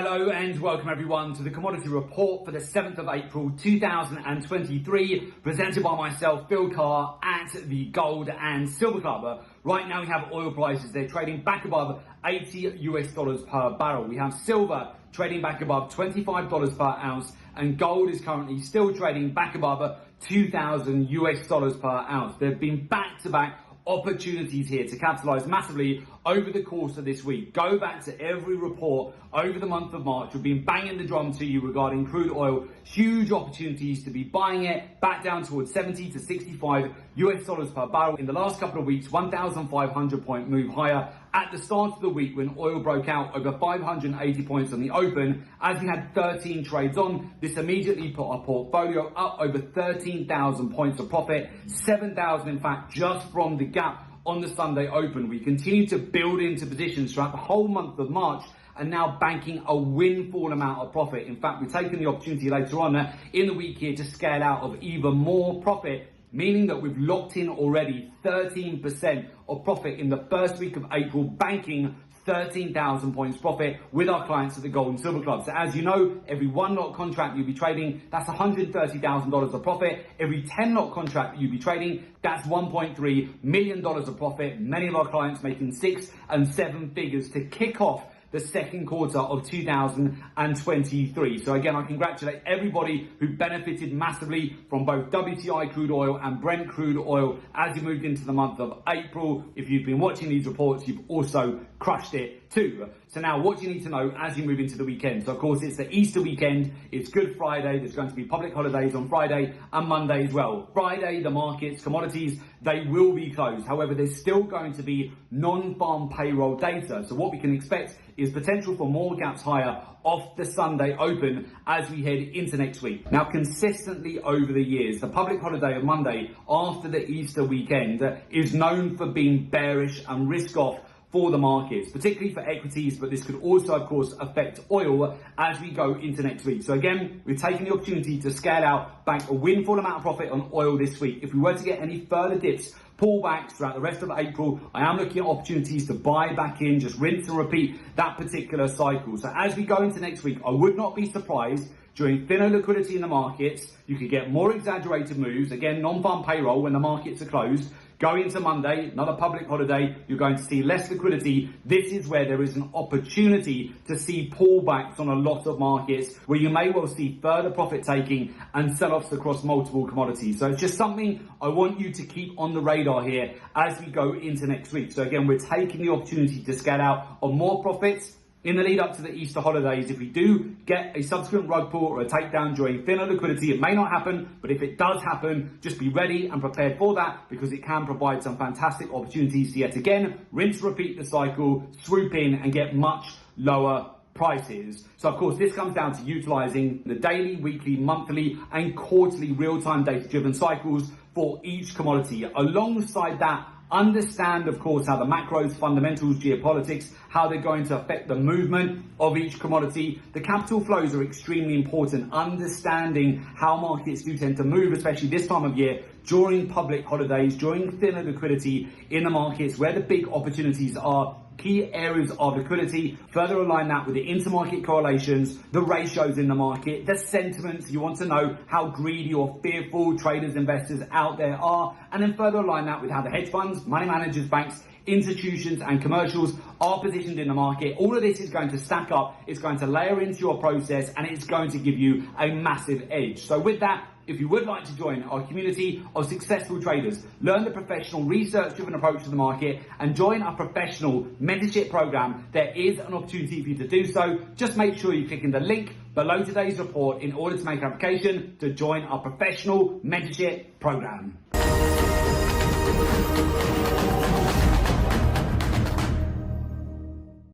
Hello and welcome everyone to the Commodity Report for the 7th of April 2023, presented by myself, Phil Carr, at the Gold and Silver Club. Right now we have oil prices, they're trading back above $80 per barrel. We have silver trading back above $25 per ounce, and gold is currently still trading back above $2,000 per ounce. There have been back-to-back opportunities here to capitalize massively over the course of this week. Go back to every report over the month of March. We've been banging the drum to you regarding crude oil. Huge opportunities to be buying it back down towards 70 to 65 US dollars per barrel. In the last couple of weeks, 1,500 point move higher at the start of the week when oil broke out over 580 points on the open. As we had 13 trades on, this immediately put our portfolio up over 13,000 points of profit, 7,000 in fact just from the gap on the Sunday open. We continue to build into positions throughout the whole month of March and now banking a windfall amount of profit. In fact, we've taken the opportunity later on in the week here to scale out of even more profit, meaning that we've locked in already 13% of profit in the first week of April, banking 13,000 points profit with our clients at the Gold and Silver Club. So as you know, every 1 lot contract you'll be trading, that's $130,000 of profit. Every 10 lot contract you'll be trading, that's $1.3 million of profit. Many of our clients making 6 and 7 figures to kick off the second quarter of 2023. So again, I congratulate everybody who benefited massively from both WTI crude oil and Brent crude oil as you moved into the month of April. If you've been watching these reports, you've also crushed it too. So now what do you need to know as you move into the weekend? So of course it's the Easter weekend, it's Good Friday, there's going to be public holidays on Friday and Monday as well. Friday, the markets, commodities, they will be closed. However, there's still going to be non-farm payroll data. So what we can expect is potential for more gaps higher off the Sunday open as we head into next week. Now, consistently over the years, the public holiday of Monday after the Easter weekend is known for being bearish and risk off for the markets, particularly for equities, but this could also, of course, affect oil as we go into next week. So again, we're taking the opportunity to scale out, bank a windfall amount of profit on oil this week. If we were to get any further dips, pullbacks throughout the rest of April, I am looking at opportunities to buy back in, just rinse and repeat that particular cycle. So as we go into next week, I would not be surprised during thinner liquidity in the markets, you could get more exaggerated moves. Again, non-farm payroll when the markets are closed. Going into Monday, another public holiday, you're going to see less liquidity. This is where there is an opportunity to see pullbacks on a lot of markets where you may well see further profit taking and sell-offs across multiple commodities. So it's just something I want you to keep on the radar here as we go into next week. So again, we're taking the opportunity to scale out on more profits in the lead up to the Easter holidays. If we do get a subsequent rug pull or a takedown during thinner liquidity, it may not happen, but if it does happen, just be ready and prepared for that, because it can provide some fantastic opportunities to yet again rinse, repeat the cycle, swoop in and get much lower prices. So of course, this comes down to utilizing the daily, weekly, monthly and quarterly real-time data driven cycles for each commodity. Alongside that, understand, of course, how the macros, fundamentals, geopolitics, how they're going to affect the movement of each commodity. The capital flows are extremely important. Understanding how markets do tend to move, especially this time of year, during public holidays, during thinner liquidity in the markets, where the big opportunities are. Key areas of liquidity, further align that with the intermarket correlations, the ratios in the market, the sentiments. You want to know how greedy or fearful traders, investors out there are, and then further align that with how the hedge funds, money managers, banks, institutions and commercials are positioned in the market. All of this is going to stack up, it's going to layer into your process, and it's going to give you a massive edge. So with that, if you would like to join our community of successful traders, learn the professional research-driven approach to the market, and join our professional mentorship program, there is an opportunity for you to do so. Just make sure you click in the link below today's report in order to make an application to join our professional mentorship program.